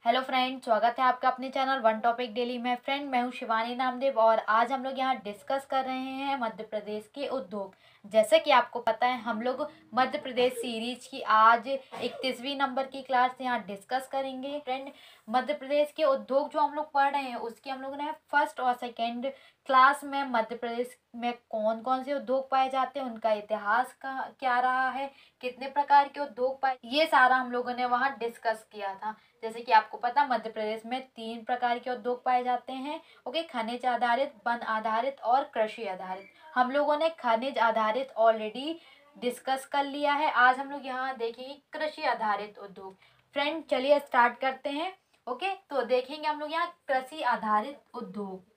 Hello friend, स्वागत है आपका अपने चैनल वन टॉपिक डेली में। फ्रेंड, मैं हूं शिवानी नामदेव और आज हम लोग यहां डिस्कस कर रहे हैं मध्य प्रदेश के उद्योग। जैसे कि आपको पता है, हम लोग मध्य प्रदेश सीरीज की आज 31वीं नंबर की क्लास यहां डिस्कस करेंगे। फ्रेंड, मध्य प्रदेश के उद्योग जो हम लोग पढ़ रहे हैं उसकी हम लोगों ने फर्स्ट और सेकेंड क्लास में मध्य प्रदेश में कौन कौन से उद्योग पाए जाते हैं, उनका इतिहास का क्या रहा है, कितने प्रकार के उद्योग पाए, ये सारा हम लोगों ने वहाँ डिस्कस किया था। जैसे कि आपको पता, मध्य प्रदेश में 3 प्रकार के उद्योग पाए जाते हैं। ओके, खनिज आधारित, वन आधारित और कृषि आधारित। हम लोगों ने खनिज आधारित ऑलरेडी डिस्कस कर लिया है। आज हम लोग यहाँ देखेंगे कृषि आधारित उद्योग। फ्रेंड, चलिए स्टार्ट करते हैं। ओके, तो देखेंगे हम लोग यहाँ कृषि आधारित उद्योग।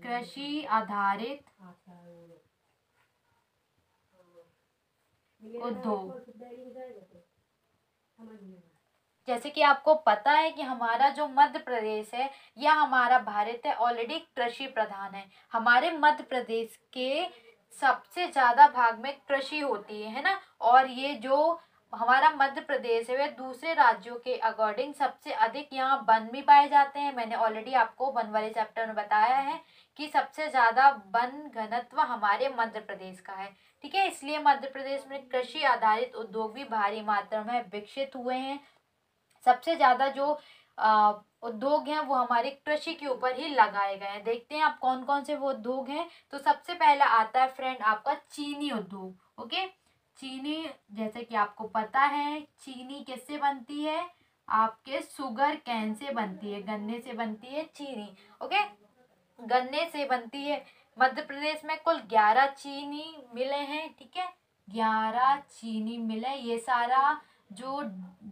कृषि आधारित उद्योग, जैसे कि आपको पता है कि हमारा जो मध्य प्रदेश है या हमारा भारत है ऑलरेडी कृषि प्रधान है। हमारे मध्य प्रदेश के सबसे ज्यादा भाग में कृषि होती है ना। और ये जो हमारा मध्य प्रदेश है वह दूसरे राज्यों के अकॉर्डिंग सबसे अधिक यहाँ वन भी पाए जाते हैं। मैंने ऑलरेडी आपको वन वाले चैप्टर में बताया है कि सबसे ज्यादा वन घनत्व हमारे मध्य प्रदेश का है। ठीक है, इसलिए मध्य प्रदेश में कृषि आधारित उद्योग भी भारी मात्रा में विकसित हुए हैं। सबसे ज्यादा जो उद्योग हैं वो हमारे कृषि के ऊपर ही लगाए गए हैं। देखते हैं आप कौन कौन से वो उद्योग हैं। तो सबसे पहला आता है फ्रेंड आपका चीनी उद्योग। ओके, चीनी, जैसे कि आपको पता है चीनी किससे बनती है, आपके शुगर कैन से बनती है, गन्ने से बनती है चीनी। ओके, गन्ने से बनती है। मध्य प्रदेश में कुल 11 चीनी मिले हैं। ठीक है, 11 चीनी मिले। ये सारा जो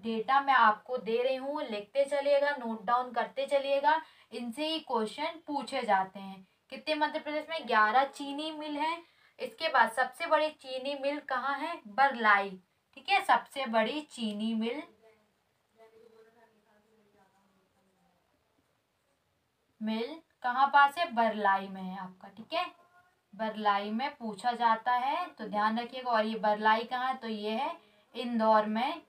डेटा मैं आपको दे रही हूँ लिखते चलिएगा, नोट डाउन करते चलिएगा, इनसे ही क्वेश्चन पूछे जाते हैं। कितने मध्य प्रदेश में 11 चीनी मिल है। इसके बाद सबसे बड़ी चीनी मिल कहाँ है, बरलाई। ठीक है, सबसे बड़ी चीनी मिल कहाँ पास है, बरलाई में है आपका। ठीक है, बरलाई में पूछा जाता है तो ध्यान रखिएगा। और ये बरलाई कहाँ है, तो ये है इंदौर में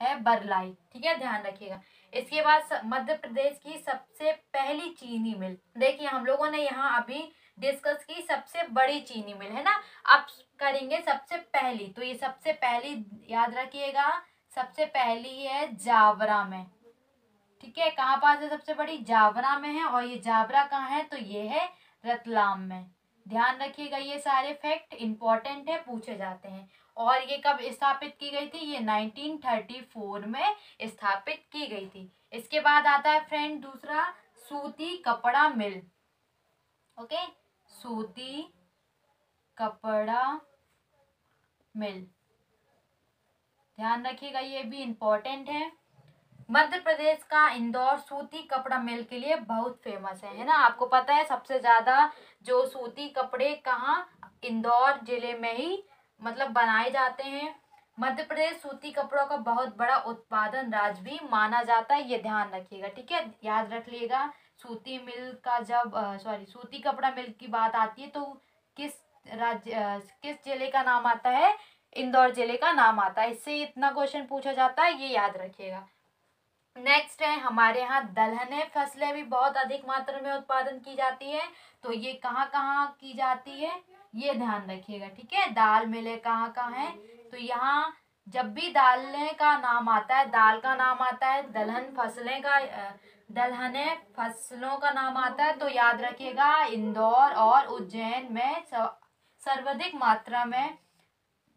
है बरलाई। ठीक है, ध्यान रखिएगा। इसके बाद मध्य प्रदेश की सबसे पहली चीनी मिल, देखिए हम लोगों ने यहाँ अभी डिस्कस की सबसे बड़ी चीनी मिल है ना। अब करेंगे सबसे पहली, तो ये सबसे पहली याद रखिएगा, सबसे पहली है जावरा में। ठीक है, कहाँ पास है सबसे बड़ी, जावरा में है। और ये जावरा कहाँ है, तो ये है रतलाम में। ध्यान रखिएगा, ये सारे फैक्ट इंपॉर्टेंट है, पूछे जाते हैं। और ये कब स्थापित की गई थी, ये 1934 में स्थापित की गई थी। इसके बाद आता है फ्रेंड दूसरा, सूती कपड़ा मिल। ओके, सूती कपड़ा मिल, ध्यान रखिएगा, ये भी इंपॉर्टेंट है। मध्य प्रदेश का इंदौर सूती कपड़ा मिल के लिए बहुत फेमस है ना। आपको पता है सबसे ज्यादा जो सूती कपड़े कहाँ, इंदौर जिले में ही मतलब बनाए जाते हैं। मध्य प्रदेश सूती कपड़ों का बहुत बड़ा उत्पादन राज्य भी माना जाता है, ये ध्यान रखिएगा। ठीक है, याद रख लीजिएगा। सूती मिल का जब सूती कपड़ा मिल की बात आती है तो किस किस जिले का नाम आता है, इंदौर जिले का नाम आता है। इससे इतना क्वेश्चन पूछा जाता है, ये याद रखिएगा। नेक्स्ट है हमारे यहाँ दलहने फसलें भी बहुत अधिक मात्रा में उत्पादन की जाती है। तो ये कहाँ कहाँ की जाती है, ये ध्यान रखिएगा। ठीक है, दाल मिले कहाँ कहाँ है, तो यहाँ जब भी दालने का नाम आता है, दाल का नाम आता है, दलहने फसलों का नाम आता है, तो याद रखिएगा इंदौर और उज्जैन में सर्वाधिक मात्रा में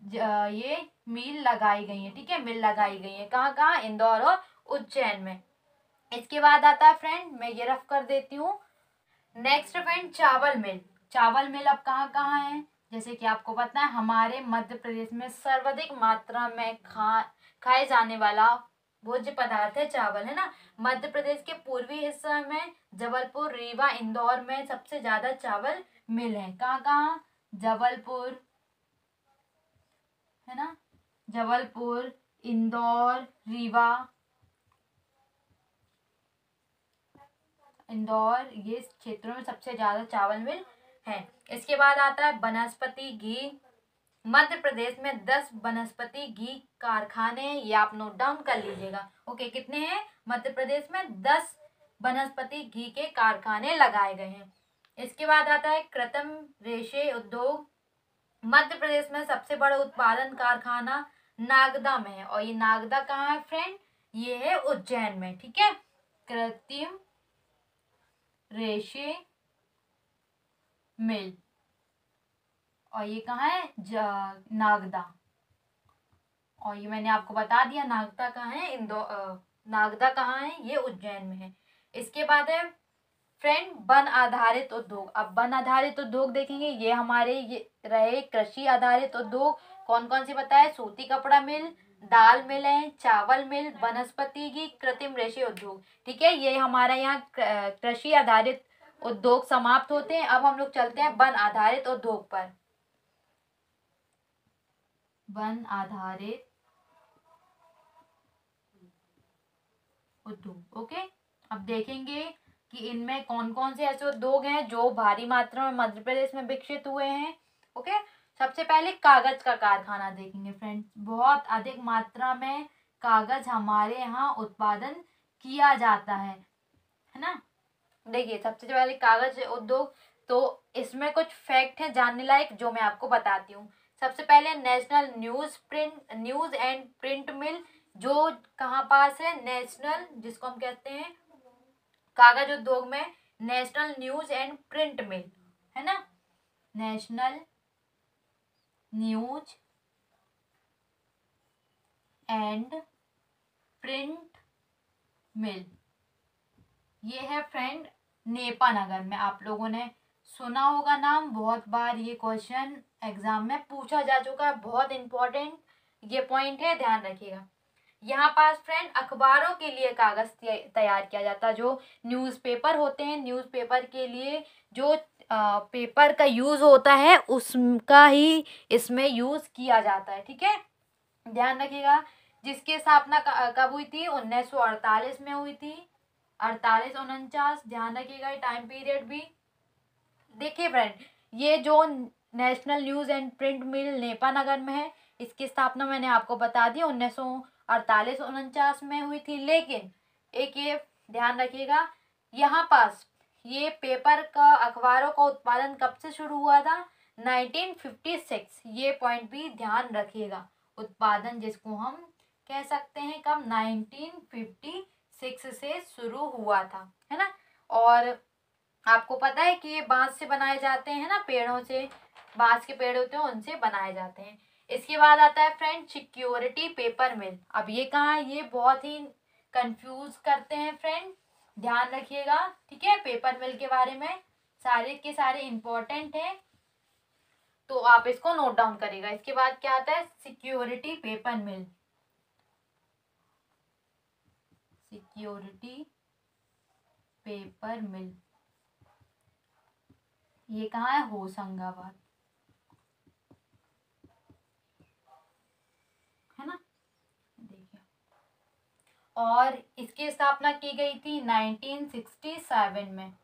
ये मिल लगाई गई है। ठीक है, मिल लगाई गई है कहाँ कहाँ, इंदौर और उज्जैन में। इसके बाद आता है फ्रेंड, मैं ये रफ कर देती हूँ। नेक्स्ट फ्रेंड चावल मिल। चावल मिल अब कहाँ कहाँ है, जैसे कि आपको पता है हमारे मध्य प्रदेश में सर्वाधिक मात्रा में खाए जाने वाला भोज्य पदार्थ है चावल, है ना। मध्य प्रदेश के पूर्वी हिस्से में जबलपुर, रीवा, इंदौर में सबसे ज्यादा चावल मिल है। कहाँ कहाँ, जबलपुर, है ना, जबलपुर, इंदौर, रीवा, इंदौर, ये क्षेत्रों में सबसे ज्यादा चावल मिल है। इसके बाद आता है वनस्पति घी। मध्य प्रदेश में 10 वनस्पति घी कारखाने हैं, ये आप नोट डाउन कर लीजिएगा। ओके, कितने हैं? मध्य प्रदेश में 10 वनस्पति घी के कारखाने लगाए गए हैं। इसके बाद आता है कृत्रिम रेशे उद्योग। मध्य प्रदेश में सबसे बड़ा उत्पादन कारखाना नागदा में है, और ये नागदा कहाँ है फ्रेंड? ये है उज्जैन में। ठीक है, कृत्रिम रेशे मिल, और ये कहाँ है? नागदा। और ये मैंने आपको बता दिया नागदा कहाँ है, नागदा कहाँ है? ये उज्जैन में है। इसके बाद है फ्रेंड वन आधारित उद्योग। अब वन आधारित उद्योग देखेंगे, ये हमारे ये रहे कृषि आधारित उद्योग। कौन कौन से बताए? सूती कपड़ा मिल, दाल मिल है, चावल मिल, वनस्पति की, कृत्रिम रेशे उद्योग। ठीक है, ये हमारा यहाँ कृषि आधारित उद्योग समाप्त होते हैं। अब हम लोग चलते हैं वन आधारित उद्योग पर। वन आधारित उद्योग। ओके, अब देखेंगे कि इनमें कौन कौन से ऐसे उद्योग हैं जो भारी मात्रा में मध्य प्रदेश में विकसित हुए हैं। ओके, सबसे पहले कागज का कारखाना देखेंगे फ्रेंड्स। बहुत अधिक मात्रा में कागज हमारे यहाँ उत्पादन किया जाता है ना। देखिए, सबसे पहले कागज उद्योग, तो इसमें कुछ फैक्ट है जानने लायक जो मैं आपको बताती हूँ। सबसे पहले नेशनल न्यूज एंड प्रिंट मिल, जो कहाँ पास है? नेशनल, जिसको हम कहते हैं कागज उद्योग में नेशनल न्यूज एंड प्रिंट मिल है ना। नेशनल न्यूज एंड प्रिंट मिल, ये है फ्रेंड नेपानगर में। आप लोगों ने सुना होगा नाम, बहुत बार ये क्वेश्चन एग्जाम में पूछा जा चुका है। बहुत इंपॉर्टेंट ये पॉइंट है, ध्यान रखिएगा। यहाँ पास फ्रेंड अखबारों के लिए कागज तैयार किया जाता है। जो न्यूज़पेपर होते हैं, न्यूज़पेपर के लिए जो पेपर का यूज होता है उसका ही इसमें यूज किया जाता है। ठीक है, ध्यान रखिएगा। जिसकी स्थापना कब हुई थी? 1948 में हुई थी। 48-49, ध्यान रखिएगा टाइम पीरियड भी। देखिए फ्रेंड, ये जो नेशनल न्यूज एंड प्रिंट मिल नेपानगर में है, इसकी स्थापना मैंने आपको बता दी 1948-49 में हुई थी। लेकिन एक ये ध्यान रखिएगा, यहाँ पास ये पेपर का, अखबारों का उत्पादन कब से शुरू हुआ था? 1956। ये पॉइंट भी ध्यान रखिएगा। उत्पादन जिसको हम कह सकते हैं कब? 1956 से शुरू हुआ था, है ना। और आपको पता है कि ये बांस से बनाए जाते हैं ना, पेड़ों से, बांस के पेड़ होते हैं उनसे बनाए जाते हैं। इसके बाद आता है फ्रेंड सिक्योरिटी पेपर मिल। अब ये कहाँ है? ये बहुत ही कंफ्यूज करते हैं फ्रेंड, ध्यान रखिएगा। ठीक है, पेपर मिल के बारे में सारे के सारे इंपॉर्टेंट है, तो आप इसको नोट डाउन करेगा। इसके बाद क्या आता है? सिक्योरिटी पेपर मिल। सिक्योरिटी पेपर मिल, ये कहाँ है? होशंगाबाद, है ना। देखिए, और इसकी स्थापना की गई थी 1967 में।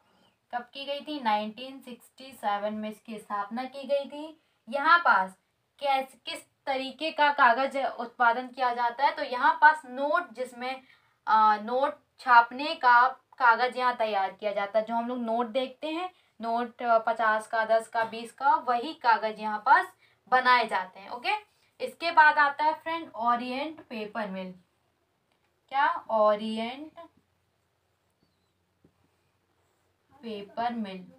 कब की गई थी? 1967 में इसकी स्थापना की गई थी। यहाँ पास किस तरीके का कागज उत्पादन किया जाता है? तो यहाँ पास नोट, जिसमें नोट छापने का कागज यहाँ तैयार किया जाता है। जो हम लोग नोट देखते हैं, नोट 50 का, 10 का, 20 का, वही कागज यहाँ पास बनाए जाते हैं। ओके, इसके बाद आता है फ्रेंड ओरिएंट पेपर मिल। क्या? ओरिएंट पेपर मिल।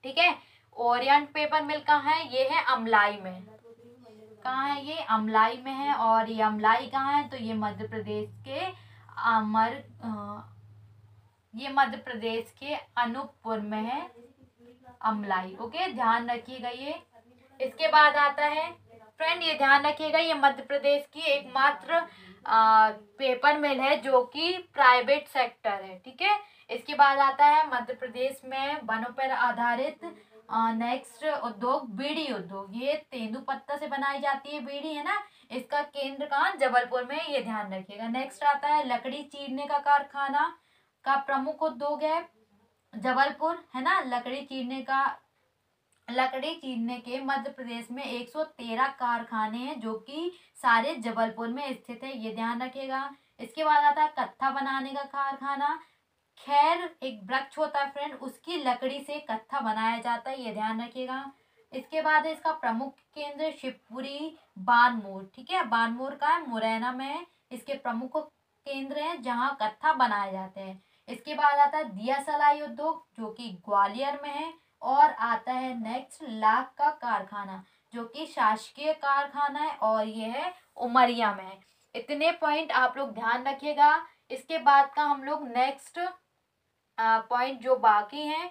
ठीक है, ओरिएंट पेपर मिल कहाँ है? ये है अमलाई में। कहाँ है? ये अमलाई में है। और ये अमलाई कहाँ है? तो ये मध्य प्रदेश के ये मध्य प्रदेश के अनूपपुर में है अमलाई। ओके, ध्यान रखिएगा ये। इसके बाद आता है फ्रेंड, ये ध्यान रखिएगा, ये मध्य प्रदेश की एकमात्र पेपर मिल है जो कि प्राइवेट सेक्टर है। ठीक है, इसके बाद आता है मध्य प्रदेश में वनों पर आधारित नेक्स्ट उद्योग बीड़ी उद्योग। ये तेंदुपत्ता से बनाई जाती है बीड़ी, है ना। इसका केंद्र कहाँ? जबलपुर में, ये ध्यान रखिएगा। नेक्स्ट आता है लकड़ी चीरने का कारखाना का प्रमुख उद्योग है जबलपुर है ना, लकड़ी चीरने के मध्य प्रदेश में 113 कारखाने हैं जो कि सारे जबलपुर में स्थित है, ये ध्यान रखिएगा। इसके बाद आता है कत्था बनाने का कारखाना। खैर एक वृक्ष होता है फ्रेंड, उसकी लकड़ी से कत्था बनाया जाता है, ये ध्यान रखिएगा। इसके बाद है इसका प्रमुख केंद्र शिवपुरी बानमोर, ठीक है, बानमोर का है, मुरैना में है। इसके प्रमुख केंद्र हैं जहाँ कत्था बनाए जाते हैं। इसके बाद आता है दिया सलाई उद्योग जो कि ग्वालियर में है। और आता है नेक्स्ट लाख का कारखाना जो कि शासकीय कारखाना है और ये है उमरिया में है। इतने पॉइंट आप लोग ध्यान रखिएगा। इसके बाद का हम लोग नेक्स्ट पॉइंट जो बाकी हैं,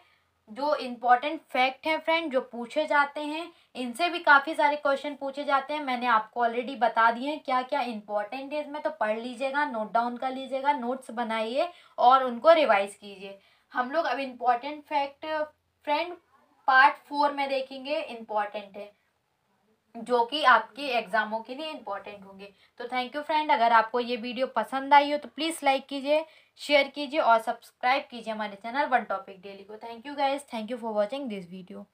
जो इम्पोर्टेंट फैक्ट हैं फ्रेंड, जो पूछे जाते हैं, इनसे भी काफ़ी सारे क्वेश्चन पूछे जाते हैं। मैंने आपको ऑलरेडी बता दिए हैं क्या क्या इंपॉर्टेंट है इसमें, तो पढ़ लीजिएगा, नोट डाउन कर लीजिएगा, नोट्स बनाइए और उनको रिवाइज कीजिए। हम लोग अब इम्पोर्टेंट फैक्ट फ्रेंड पार्ट 4 में देखेंगे, इम्पॉर्टेंट है जो कि आपके एग्जामों के लिए इम्पोर्टेंट होंगे। तो थैंक यू फ्रेंड, अगर आपको ये वीडियो पसंद आई हो तो प्लीज़ लाइक कीजिए, शेयर कीजिए और सब्सक्राइब कीजिए हमारे चैनल वन टॉपिक डेली को। Thank you guys, thank you for watching this video.